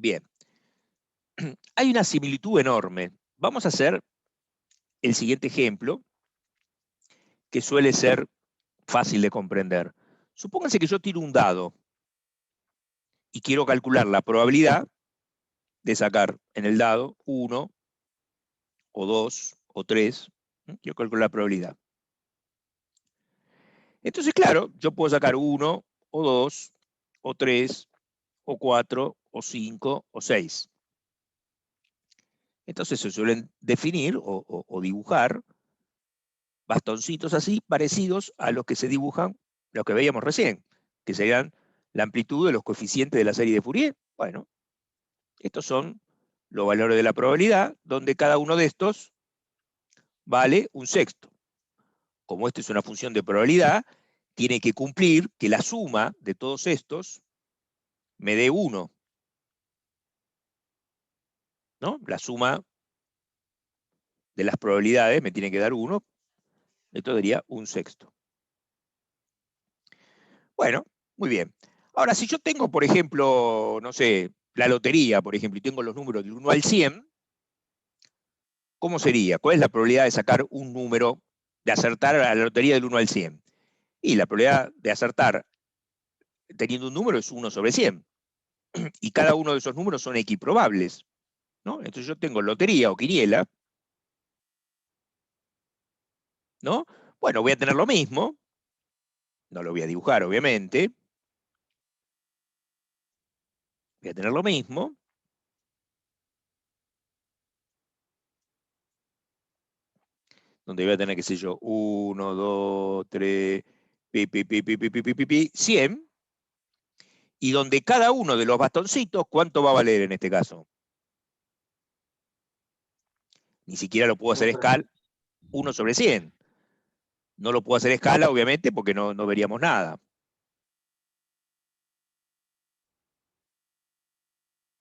Bien. Hay una similitud enorme. Vamos a hacer el siguiente ejemplo, que suele ser fácil de comprender. Supónganse que yo tiro un dado y quiero calcular la probabilidad de sacar en el dado 1, o 2, o 3. Quiero calcular la probabilidad. Entonces, claro, yo puedo sacar 1, o 2, o 3, o 4, o 5, o 6. Entonces se suelen definir o dibujar bastoncitos así, parecidos a los que se dibujan, los que veíamos recién, que serían la amplitud de los coeficientes de la serie de Fourier. Bueno, estos son los valores de la probabilidad, donde cada uno de estos vale un sexto. Como esto es una función de probabilidad, tiene que cumplir que la suma de todos estos me dé 1. ¿No? La suma de las probabilidades me tiene que dar 1. Esto daría un sexto. Bueno, muy bien. Ahora, si yo tengo, por ejemplo, no sé, la lotería, por ejemplo, y tengo los números del 1 al 100, ¿cómo sería? ¿Cuál es la probabilidad de sacar un número, de acertar a la lotería del 1 al 100? Y la probabilidad de acertar teniendo un número es 1 sobre 100. Y cada uno de esos números son equiprobables, ¿no? Entonces yo tengo lotería o quiniela, ¿no? Bueno, voy a tener lo mismo. No lo voy a dibujar, obviamente. Voy a tener lo mismo. Donde voy a tener, qué sé yo, 1, 2, 3, 100. Y donde cada uno de los bastoncitos, ¿cuánto va a valer en este caso? Ni siquiera lo puedo hacer escala 1 sobre 100. No lo puedo hacer escala, obviamente, porque no veríamos nada.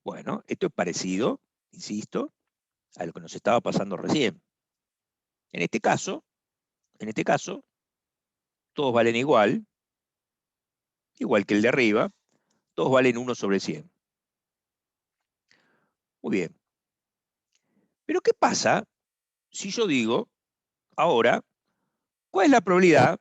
Bueno, esto es parecido, insisto, a lo que nos estaba pasando recién. En este caso, todos valen igual que el de arriba, todos valen 1 sobre 100. Muy bien. Pero ¿qué pasa si yo digo, ahora, cuál es la probabilidad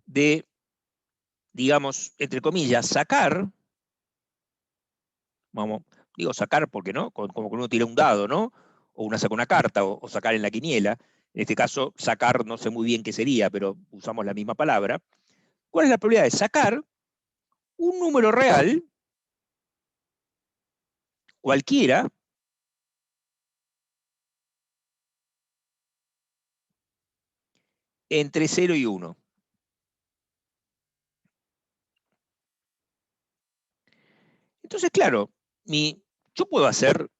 de, digamos, entre comillas, sacar, digo sacar porque no, como que uno tira un dado, ¿no? O uno saca una carta, o sacar en la quiniela. En este caso, sacar no sé muy bien qué sería, pero usamos la misma palabra. ¿Cuál es la probabilidad de sacar un número real, cualquiera, entre 0 y 1? Entonces, claro, yo puedo hacer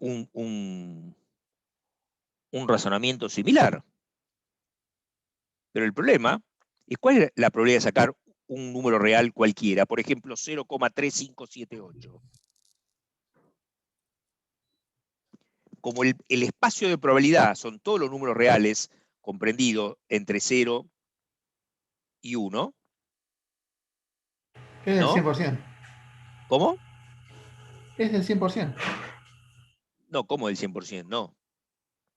un razonamiento similar. Pero el problema es cuál es la probabilidad de sacar un número real cualquiera, por ejemplo, 0,3578. Como el espacio de probabilidad son todos los números reales comprendidos entre 0 y 1, Es del ¿no? 100%. ¿Cómo? Es del 100%. No, ¿cómo del 100%? No,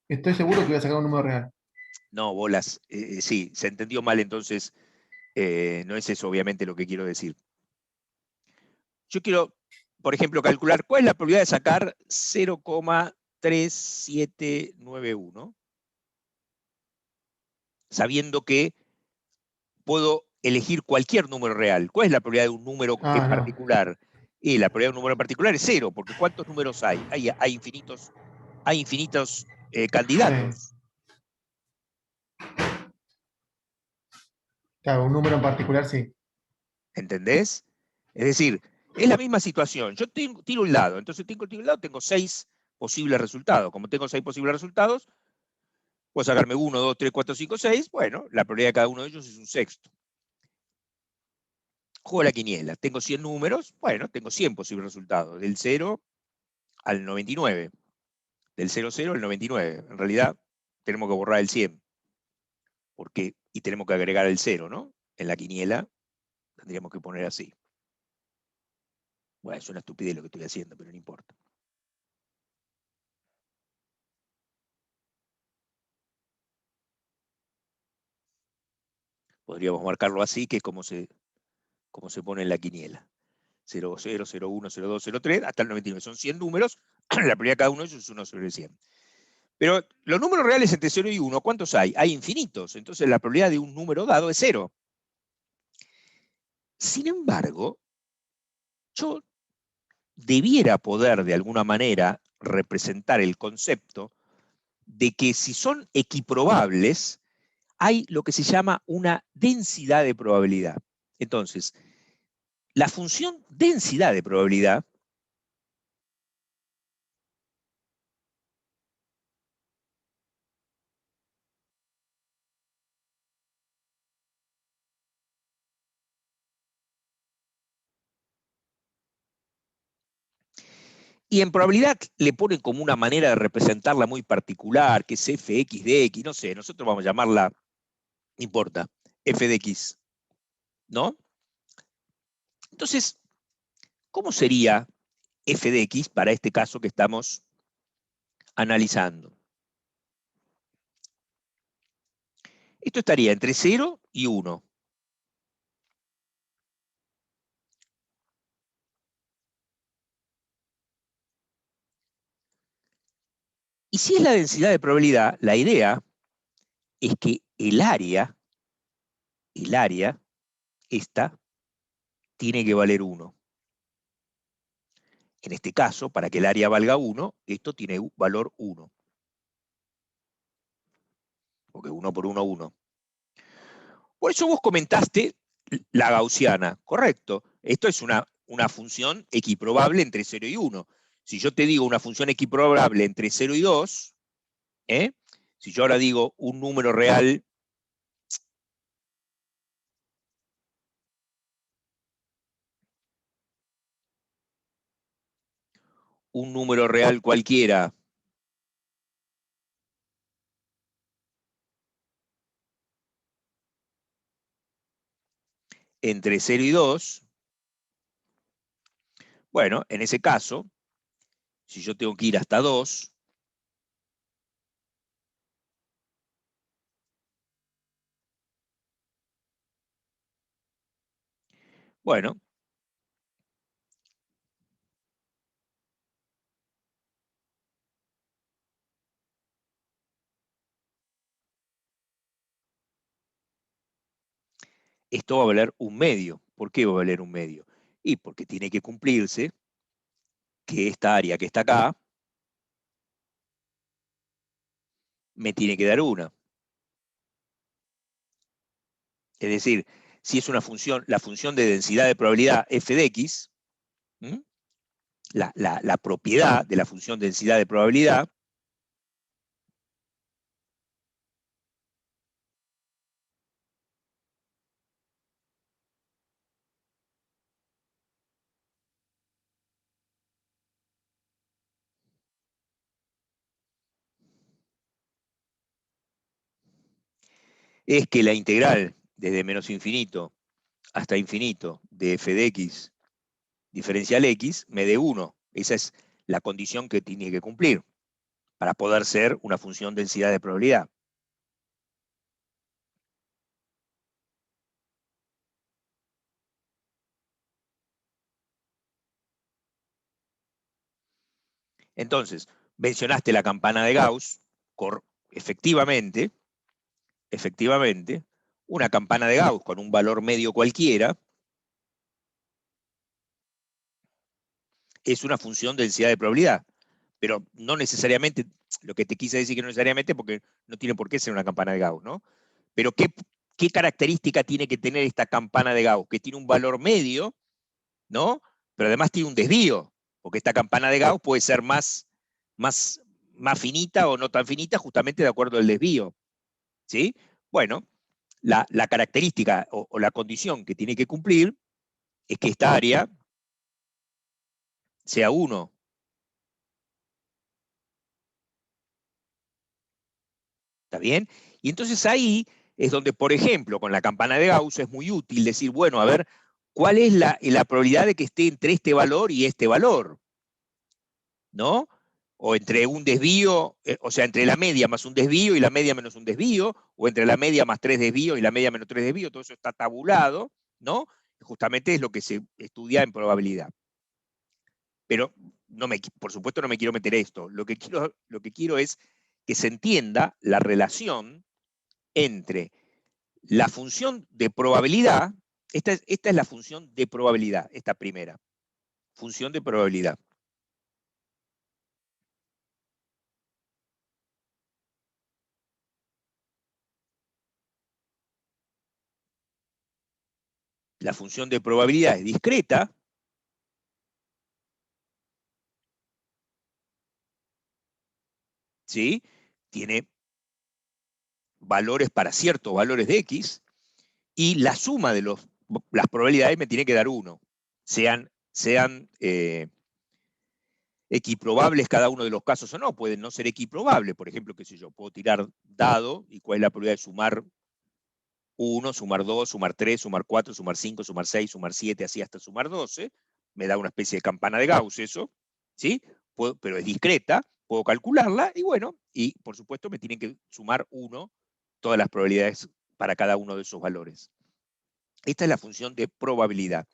Estoy seguro que voy a sacar un número real. no, bolas. Sí, se entendió mal, entonces no es eso obviamente lo que quiero decir. Yo quiero, por ejemplo, calcular cuál es la probabilidad de sacar 0,3791, sabiendo que puedo elegir cualquier número real. ¿Cuál es la probabilidad de un número en Ah, no. particular? Y la probabilidad de un número en particular es 0, porque ¿cuántos números hay? Hay infinitos Sí. candidatos. Claro, un número en particular sí. ¿Entendés? Es decir, es la misma situación. Yo tiro un lado, entonces tiro un lado, tengo 6 posibles resultados. Como tengo 6 posibles resultados, puedo sacarme 1, 2, 3, 4, 5, 6. Bueno, la probabilidad de cada uno de ellos es un sexto. Juego la quiniela. Tengo 100 números. Bueno, tengo 100 posibles resultados. Del 0 al 99. Del 00 al 99. En realidad, tenemos que borrar el 100. Y tenemos que agregar el 0, ¿no? En la quiniela tendríamos que poner así. Bueno, es una estupidez lo que estoy haciendo, pero no importa. Podríamos marcarlo así, que es como se pone en la quiniela. 0, 0, 0, 1, 0, 2, 0, 3, hasta el 99. Son 100 números, la probabilidad de cada uno de ellos es 1 sobre 100. Pero los números reales entre 0 y 1, ¿cuántos hay? Hay infinitos, entonces la probabilidad de un número dado es 0. Sin embargo, yo debiera poder de alguna manera representar el concepto de que si son equiprobables, hay lo que se llama una densidad de probabilidad. Entonces, la función densidad de probabilidad y en probabilidad le ponen como una manera de representarla muy particular, que es fx de x, no sé, nosotros vamos a llamarla, no importa, f de x, ¿no? Entonces, ¿cómo sería f de x para este caso que estamos analizando? Esto estaría entre 0 y 1. Y si es la densidad de probabilidad, la idea es que el área, esta, tiene que valer 1. En este caso, para que el área valga 1, esto tiene valor 1. Porque 1 por 1, 1. Por eso vos comentaste la gaussiana, correcto. Esto es una función equiprobable entre 0 y 1. Si yo te digo una función equiprobable entre 0 y 2, si yo ahora digo un número real cualquiera entre 0 y 2, bueno, en ese caso, si yo tengo que ir hasta 2, bueno, esto va a valer un medio. ¿Por qué va a valer un medio? Y porque tiene que cumplirse que esta área que está acá me tiene que dar 1. Es decir, si es una función, la función de densidad de probabilidad f de x, la propiedad de la función de densidad de probabilidad, es que la integral desde menos infinito hasta infinito de f de x diferencial x me dé 1. Esa es la condición que tiene que cumplir para poder ser una función de densidad de probabilidad. Entonces, mencionaste la campana de Gauss, efectivamente, una campana de Gauss con un valor medio cualquiera es una función de densidad de probabilidad, pero no necesariamente, lo que te quise decir que no necesariamente porque no tiene por qué ser una campana de Gauss, ¿no? Pero ¿qué característica tiene que tener esta campana de Gauss? Que tiene un valor medio, ¿no? Pero además tiene un desvío, porque esta campana de Gauss puede ser más finita o no tan finita justamente de acuerdo al desvío, ¿sí? Bueno, la característica o la condición que tiene que cumplir es que esta área sea 1. ¿Está bien? Y entonces ahí es donde, por ejemplo, con la campana de Gauss es muy útil decir, bueno, a ver, ¿cuál es la probabilidad de que esté entre este valor y este valor? ¿No? O entre un desvío, o sea, entre la media más un desvío y la media menos un desvío, o entre la media más 3 desvíos y la media menos 3 desvíos, todo eso está tabulado, ¿no? Justamente es lo que se estudia en probabilidad. Pero por supuesto no me quiero meter esto. Lo que quiero es que se entienda la relación entre la función de probabilidad, esta es la función de probabilidad, esta primera, función de probabilidad. La función de probabilidad es discreta, ¿sí? Tiene valores para ciertos valores de X, y la suma de las probabilidades me tiene que dar 1. Sean equiprobables cada uno de los casos o no, pueden no ser equiprobables. Por ejemplo, qué sé yo, puedo tirar dado, y cuál es la probabilidad de sumar 1, sumar 2, sumar 3, sumar 4, sumar 5, sumar 6, sumar 7, así hasta sumar 12. Me da una especie de campana de Gauss eso, ¿sí? Pero es discreta, puedo calcularla, y bueno, y por supuesto me tienen que sumar 1 todas las probabilidades para cada uno de esos valores. Esta es la función de probabilidad.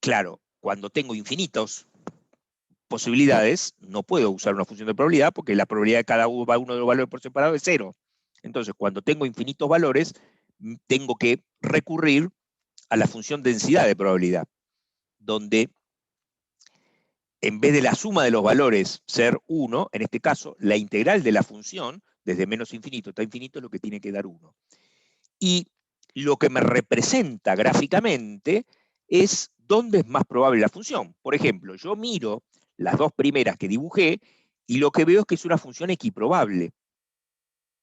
Claro, cuando tengo infinitas posibilidades, no puedo usar una función de probabilidad porque la probabilidad de cada uno de los valores por separado es 0. Entonces, cuando tengo infinitos valores, tengo que recurrir a la función densidad de probabilidad, donde en vez de la suma de los valores ser 1, en este caso, la integral de la función, desde menos infinito hasta infinito, es lo que tiene que dar 1. Y lo que me representa gráficamente es dónde es más probable la función. Por ejemplo, yo miro las dos primeras que dibujé y lo que veo es que es una función equiprobable.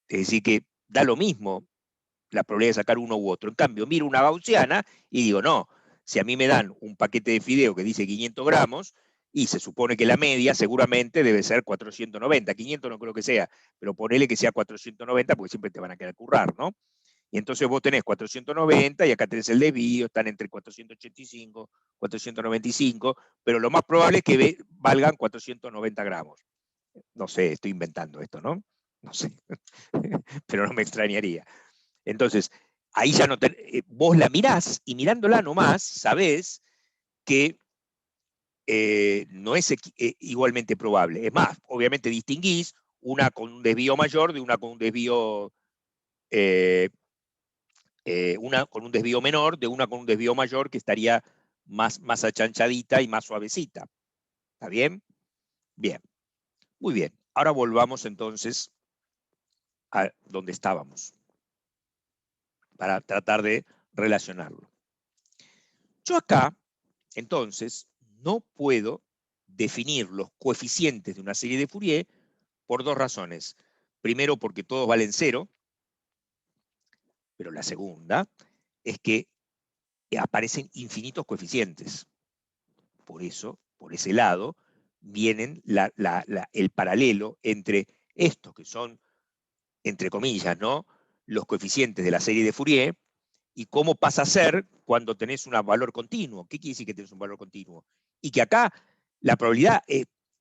Es decir, que da lo mismo la probabilidad de sacar uno u otro. En cambio, miro una gaussiana y digo, no, si a mí me dan un paquete de fideo que dice 500 gramos, y se supone que la media seguramente debe ser 490, 500 no creo que sea, pero ponele que sea 490 porque siempre te van a quedar currar, ¿no? Y entonces vos tenés 490 y acá tenés el desvío, están entre 485, 495, pero lo más probable es que valgan 490 gramos. No sé, estoy inventando esto, ¿no? No sé, pero no me extrañaría. Entonces, ahí ya no vos la mirás y mirándola nomás sabés que no es igualmente probable. Es más, obviamente distinguís una con un desvío mayor de una con un desvío eh, una con un desvío menor de una con un desvío mayor que estaría más achanchadita y más suavecita. ¿Está bien? Bien, muy bien. Ahora volvamos entonces a donde estábamos para tratar de relacionarlo. Yo acá, entonces, no puedo definir los coeficientes de una serie de Fourier por dos razones. Primero, porque todos valen 0, pero la segunda es que aparecen infinitos coeficientes. Por eso, por ese lado, vienen el paralelo entre estos que son, entre comillas, ¿no?, los coeficientes de la serie de Fourier, y cómo pasa a ser cuando tenés un valor continuo. ¿Qué quiere decir que tenés un valor continuo? Y que acá la probabilidad,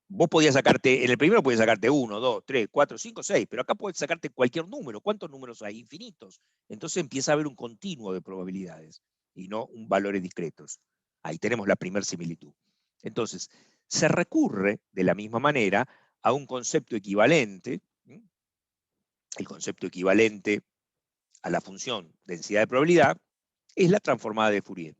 vos podías sacarte, en el primero podías sacarte 1, 2, 3, 4, 5, 6, pero acá podés sacarte cualquier número. ¿Cuántos números hay? Infinitos. Entonces empieza a haber un continuo de probabilidades y no un valores discretos. Ahí tenemos la primera similitud. Entonces, se recurre de la misma manera a un concepto equivalente. El concepto equivalente a la función densidad de probabilidad es la transformada de Fourier.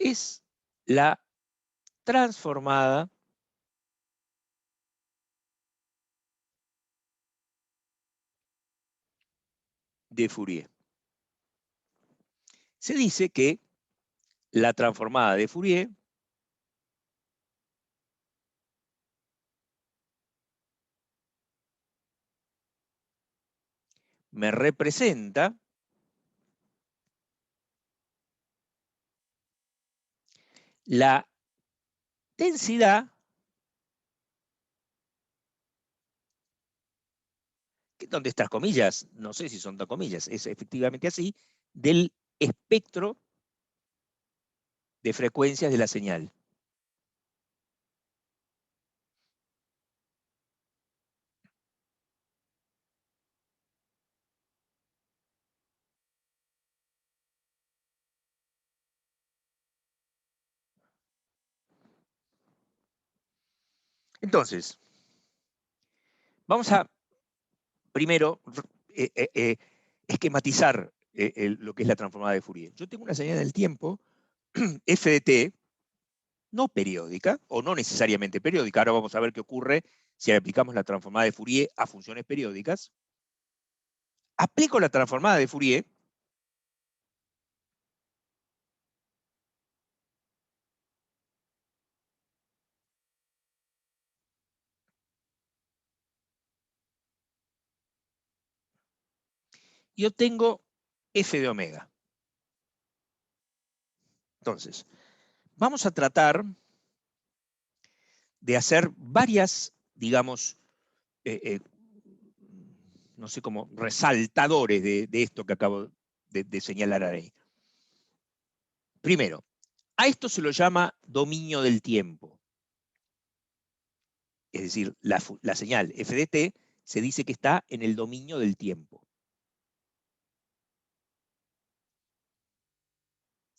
Es la transformada de Fourier. Se dice que la transformada de Fourier me representa la densidad, donde estas comillas, no sé si son tan comillas, es efectivamente así, del espectro de frecuencias de la señal. Entonces, vamos a primero esquematizar lo que es la transformada de Fourier. Yo tengo una señal del tiempo, f de t, no periódica, o no necesariamente periódica. Ahora vamos a ver qué ocurre si aplicamos la transformada de Fourier a funciones periódicas. Aplico la transformada de Fourier y obtengo f de omega. Entonces, vamos a tratar de hacer varias, digamos, no sé cómo, resaltadores de esto que acabo de señalar ahí. Primero, a esto se lo llama dominio del tiempo. Es decir, la señal f de t se dice que está en el dominio del tiempo.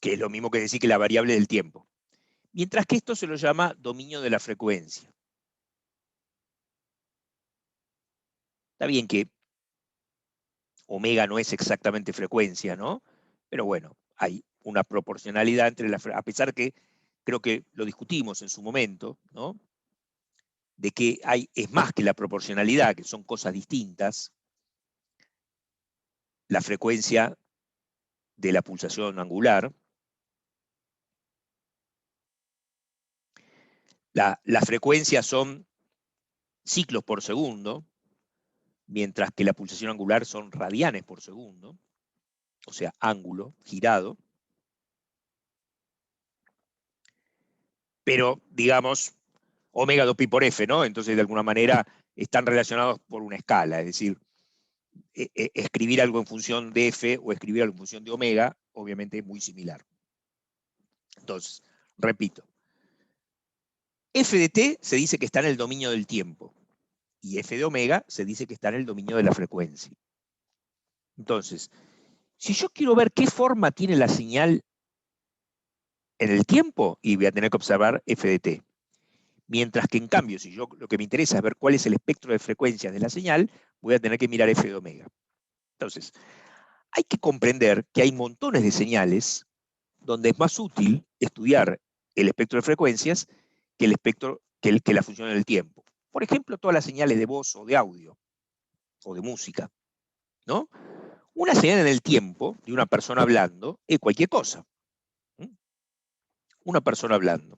Que es lo mismo que decir que la variable del tiempo. Mientras que esto se lo llama dominio de la frecuencia. Está bien que omega no es exactamente frecuencia, ¿no? Pero bueno, hay una proporcionalidad entre a pesar que creo que lo discutimos en su momento, ¿no? De que es más que la proporcionalidad, que son cosas distintas. La frecuencia de la pulsación angular, las frecuencias son ciclos por segundo, mientras que la pulsación angular son radianes por segundo, o sea, ángulo girado. Pero, digamos, omega 2pi por f, ¿no? Entonces, de alguna manera, están relacionados por una escala, es decir, escribir algo en función de f o escribir algo en función de omega, obviamente es muy similar. Entonces, repito, f de t se dice que está en el dominio del tiempo, y f de omega se dice que está en el dominio de la frecuencia. Entonces, si yo quiero ver qué forma tiene la señal en el tiempo, y voy a tener que observar f de t. Mientras que en cambio, si yo lo que me interesa es ver cuál es el espectro de frecuencias de la señal, voy a tener que mirar f de omega. Entonces, hay que comprender que hay montones de señales donde es más útil estudiar el espectro de frecuencias que el espectro que la función del tiempo. Por ejemplo, todas las señales de voz o de audio o de música, ¿no? Una señal en el tiempo de una persona hablando es cualquier cosa. Una persona hablando.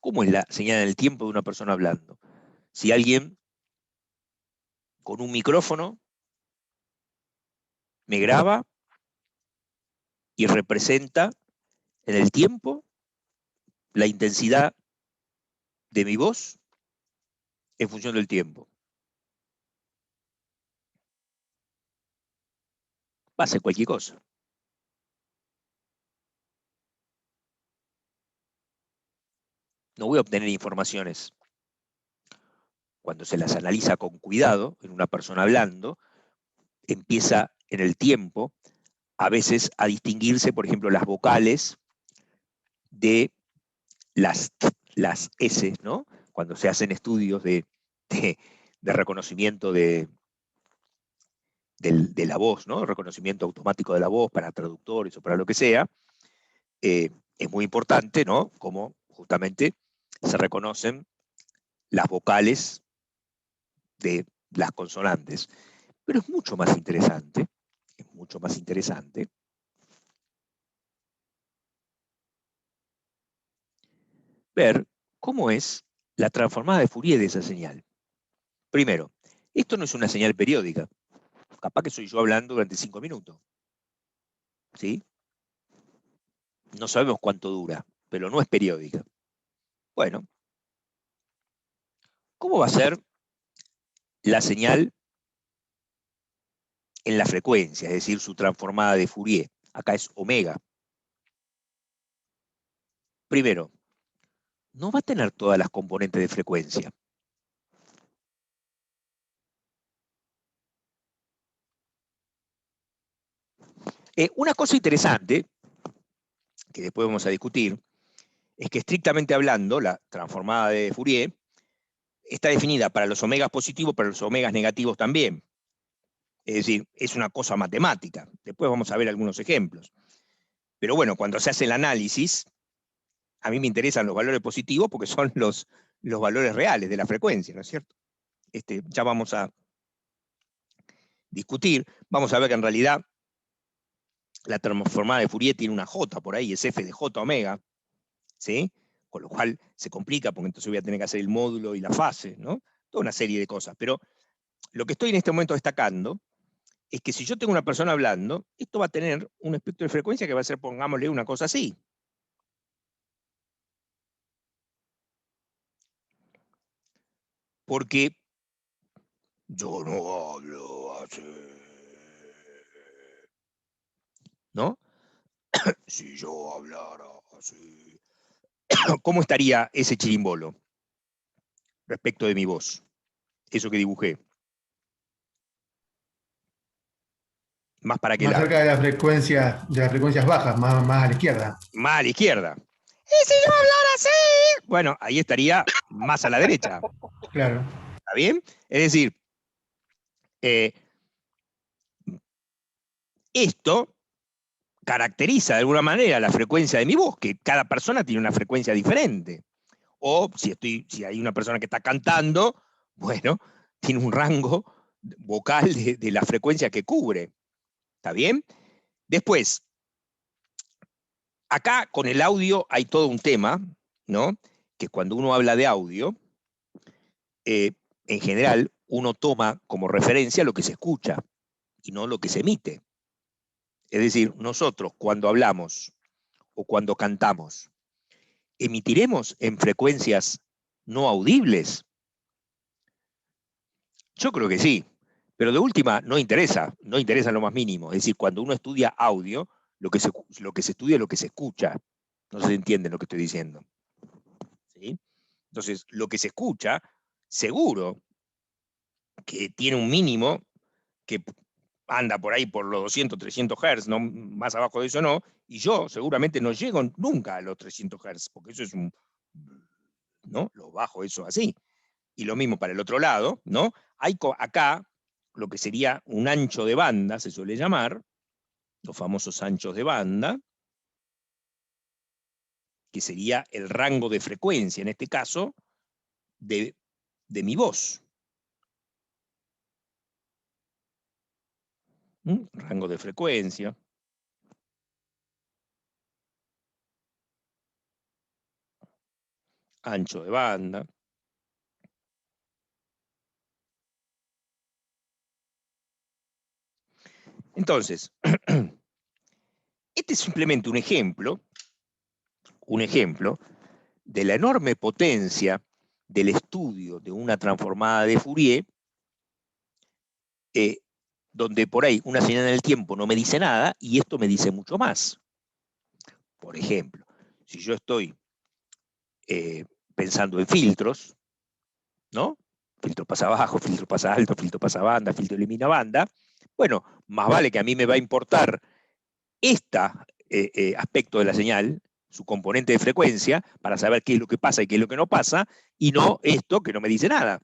¿Cómo es la señal en el tiempo de una persona hablando? Si alguien con un micrófono me graba y representa en el tiempo la intensidad de mi voz en función del tiempo. Va a ser cualquier cosa. No voy a obtener informaciones. Cuando se las analiza con cuidado en una persona hablando, empieza en el tiempo a veces a distinguirse, por ejemplo, las vocales de las S, ¿no? Cuando se hacen estudios de reconocimiento de la voz, ¿no? Reconocimiento automático de la voz para traductores o para lo que sea, es muy importante, ¿no? Como justamente se reconocen las vocales de las consonantes. Pero es mucho más interesante ver cómo es la transformada de Fourier de esa señal. Primero, esto no es una señal periódica. Capaz que soy yo hablando durante 5 minutos. ¿Sí? No sabemos cuánto dura, pero no es periódica. Bueno, ¿cómo va a ser la señal en la frecuencia, es decir, su transformada de Fourier? Acá es omega. Primero, no va a tener todas las componentes de frecuencia. Una cosa interesante, que después vamos a discutir, es que estrictamente hablando, la transformada de Fourier está definida para los omegas positivos, para los omegas negativos también. Es decir, es una cosa matemática. Después vamos a ver algunos ejemplos. Pero bueno, cuando se hace el análisis, a mí me interesan los valores positivos porque son los valores reales de la frecuencia, ¿no es cierto? Ya vamos a discutir, vamos a ver que en realidad la transformada de Fourier tiene una J por ahí, es f de J omega, ¿sí? Con lo cual se complica porque entonces voy a tener que hacer el módulo y la fase, ¿no? Toda una serie de cosas. Pero lo que estoy en este momento destacando es que si yo tengo una persona hablando, esto va a tener un espectro de frecuencia que va a ser, pongámosle, una cosa así. Porque yo no hablo así, ¿no? Si yo hablara así, ¿cómo estaría ese chirimbolo respecto de mi voz? Eso que dibujé. ¿Más para qué Más lado? cerca de las frecuencias bajas, más a la izquierda. Más a la izquierda. ¿Y si yo hablara así? Bueno, ahí estaría más a la derecha. Claro. ¿Está bien? Es decir, esto caracteriza de alguna manera la frecuencia de mi voz, que cada persona tiene una frecuencia diferente. O si hay una persona que está cantando, bueno, tiene un rango vocal de la frecuencia que cubre. ¿Está bien? Después, acá con el audio hay todo un tema, ¿no? Que cuando uno habla de audio, en general uno toma como referencia lo que se escucha y no lo que se emite. Es decir, nosotros cuando hablamos o cuando cantamos, ¿emitiremos en frecuencias no audibles? Yo creo que sí, pero de última no interesa en lo más mínimo. Es decir, cuando uno estudia audio, lo que se estudia es lo que se escucha. No se entiende lo que estoy diciendo. ¿Sí? Entonces, lo que se escucha, seguro que tiene un mínimo que anda por ahí por los 200, 300 Hz, no, más abajo de eso no, y yo seguramente no llego nunca a los 300 Hz, porque eso es un, ¿no? Lo bajo eso así. Y lo mismo para el otro lado, ¿no? Hay acá lo que sería un ancho de banda, se suele llamar, los famosos anchos de banda, que sería el rango de frecuencia, en este caso, de mi voz. Rango de frecuencia. Ancho de banda. Entonces, este es simplemente un ejemplo de la enorme potencia del estudio de una transformada de Fourier, donde por ahí una señal en el tiempo no me dice nada y esto me dice mucho más. Por ejemplo, si yo estoy pensando en filtros, ¿no? Filtro pasa bajo, filtro pasa alto, filtro pasa banda, filtro elimina banda. Bueno, más vale que a mí me va a importar este aspecto de la señal, su componente de frecuencia, para saber qué es lo que pasa y qué es lo que no pasa, y no esto que no me dice nada.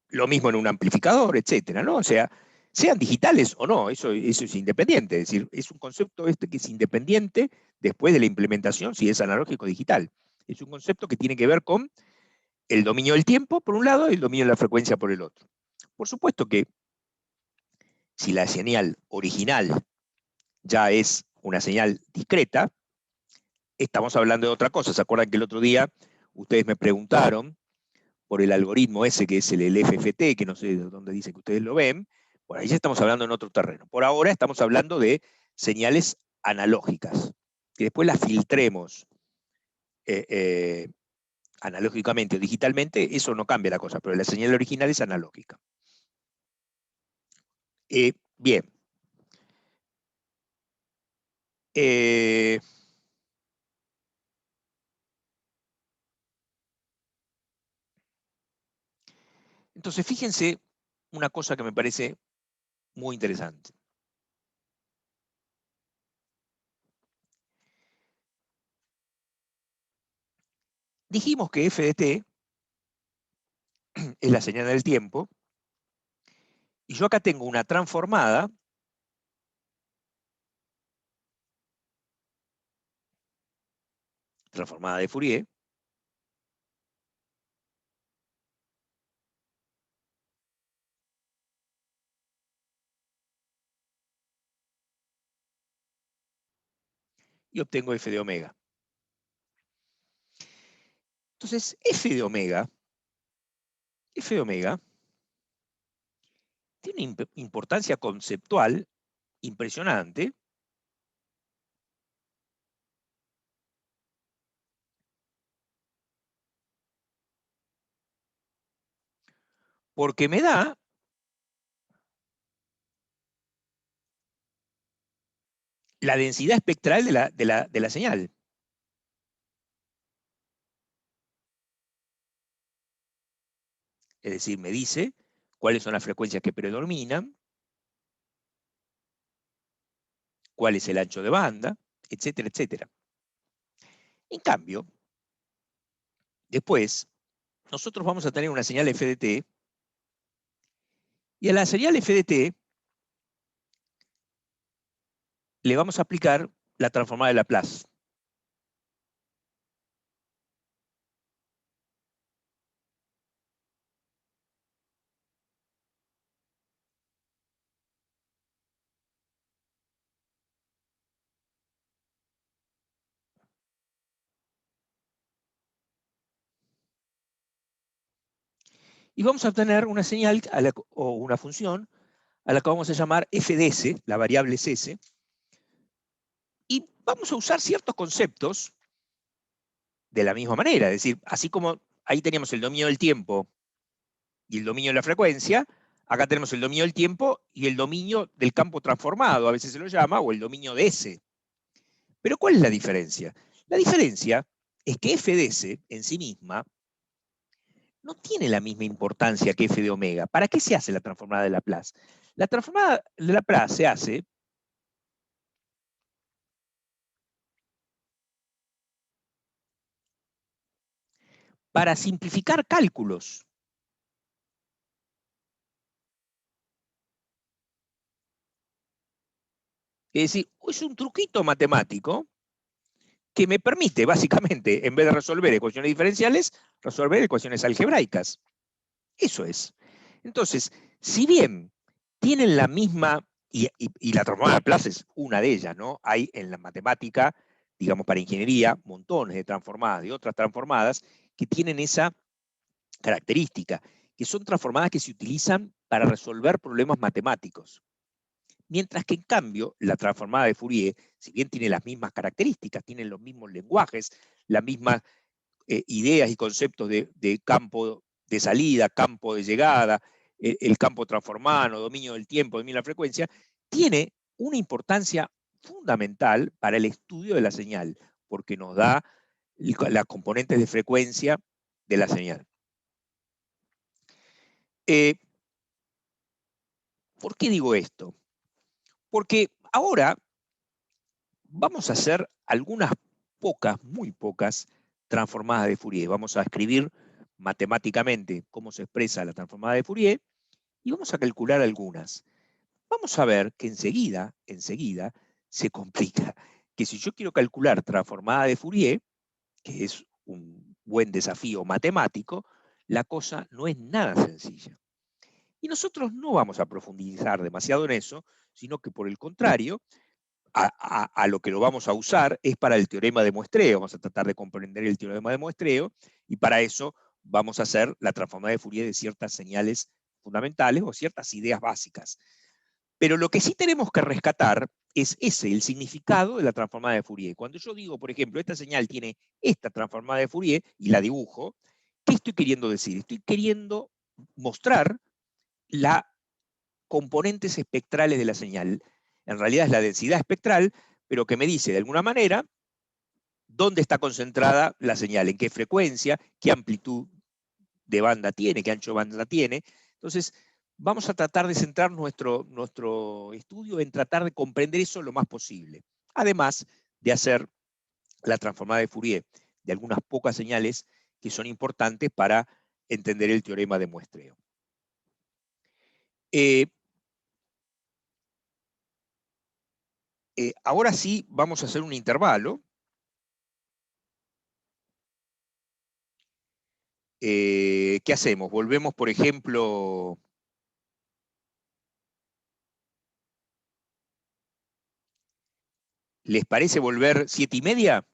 Lo mismo en un amplificador, etcétera, ¿no? O sea, sean digitales o no, eso es independiente, es decir, es un concepto que es independiente después de la implementación, si es analógico o digital. Es un concepto que tiene que ver con el dominio del tiempo, por un lado, y el dominio de la frecuencia por el otro. Por supuesto que si la señal original ya es una señal discreta, estamos hablando de otra cosa. ¿Se acuerdan que el otro día ustedes me preguntaron por el algoritmo ese que es el FFT, que no sé de dónde dicen que ustedes lo ven? Por ahí ya estamos hablando en otro terreno. Por ahora estamos hablando de señales analógicas, que después las filtremos analógicamente o digitalmente, eso no cambia la cosa, pero la señal original es analógica. Bien. Entonces, fíjense una cosa que me parece muy interesante. Dijimos que f de t es la señal del tiempo, y yo acá tengo una transformada de Fourier, y obtengo f de omega. Entonces, f de omega tiene una importancia conceptual impresionante, porque me da la densidad espectral de la señal. Es decir, me dice cuáles son las frecuencias que predominan, cuál es el ancho de banda, etcétera, etcétera. En cambio, después, nosotros vamos a tener una señal f de t, y a la señal f de t le vamos a aplicar la transformada de Laplace. Y vamos a obtener una señal o una función a la que vamos a llamar f de s, la variable es s, y vamos a usar ciertos conceptos de la misma manera. Es decir, así como ahí teníamos el dominio del tiempo y el dominio de la frecuencia, acá tenemos el dominio del tiempo y el dominio del campo transformado, a veces se lo llama, o el dominio de S. Pero ¿cuál es la diferencia? La diferencia es que f de S en sí misma no tiene la misma importancia que f de omega. ¿Para qué se hace la transformada de Laplace? La transformada de Laplace se hace para simplificar cálculos. Es decir, es un truquito matemático que me permite, básicamente, en vez de resolver ecuaciones diferenciales, resolver ecuaciones algebraicas. Eso es. Entonces, si bien tienen la misma, y la transformada de Laplace es una de ellas, ¿no? Hay en la matemática, digamos para ingeniería, montones de transformadas y otras transformadas que tienen esa característica, que son transformadas que se utilizan para resolver problemas matemáticos. Mientras que en cambio, la transformada de Fourier, si bien tiene las mismas características, tiene los mismos lenguajes, las mismas ideas y conceptos de campo de salida, campo de llegada, el campo transformado, dominio del tiempo, dominio de la frecuencia, tiene una importancia fundamental para el estudio de la señal, porque nos da las componentes de frecuencia de la señal. ¿Por qué digo esto? Porque ahora vamos a hacer algunas pocas, muy pocas, transformadas de Fourier. Vamos a escribir matemáticamente cómo se expresa la transformada de Fourier y vamos a calcular algunas. vamos a ver que enseguida se complica. Que si yo quiero calcular transformada de Fourier, que es un buen desafío matemático, la cosa no es nada sencilla. Y nosotros no vamos a profundizar demasiado en eso, sino que por el contrario, a lo que lo vamos a usar es para el teorema de muestreo. Vamos a tratar de comprender el teorema de muestreo y para eso vamos a hacer la transformada de Fourier de ciertas señales fundamentales o ciertas ideas básicas. Pero lo que sí tenemos que rescatar es el significado de la transformada de Fourier. Cuando yo digo, por ejemplo, esta señal tiene esta transformada de Fourier y la dibujo, ¿qué estoy queriendo decir? Estoy queriendo mostrar las componentes espectrales de la señal. En realidad es la densidad espectral, pero que me dice de alguna manera dónde está concentrada la señal, en qué frecuencia, qué amplitud de banda tiene, qué ancho de banda tiene. Entonces, vamos a tratar de centrar nuestro estudio en tratar de comprender eso lo más posible. Además de hacer la transformada de Fourier de algunas pocas señales que son importantes para entender el teorema de muestreo. Ahora sí vamos a hacer un intervalo. ¿Qué hacemos? Volvemos, por ejemplo, ¿les parece volver 7:30?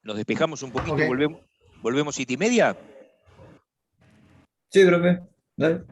¿Nos despejamos un poquito y Ok. volvemos 7:30? Sí, profe. Dale.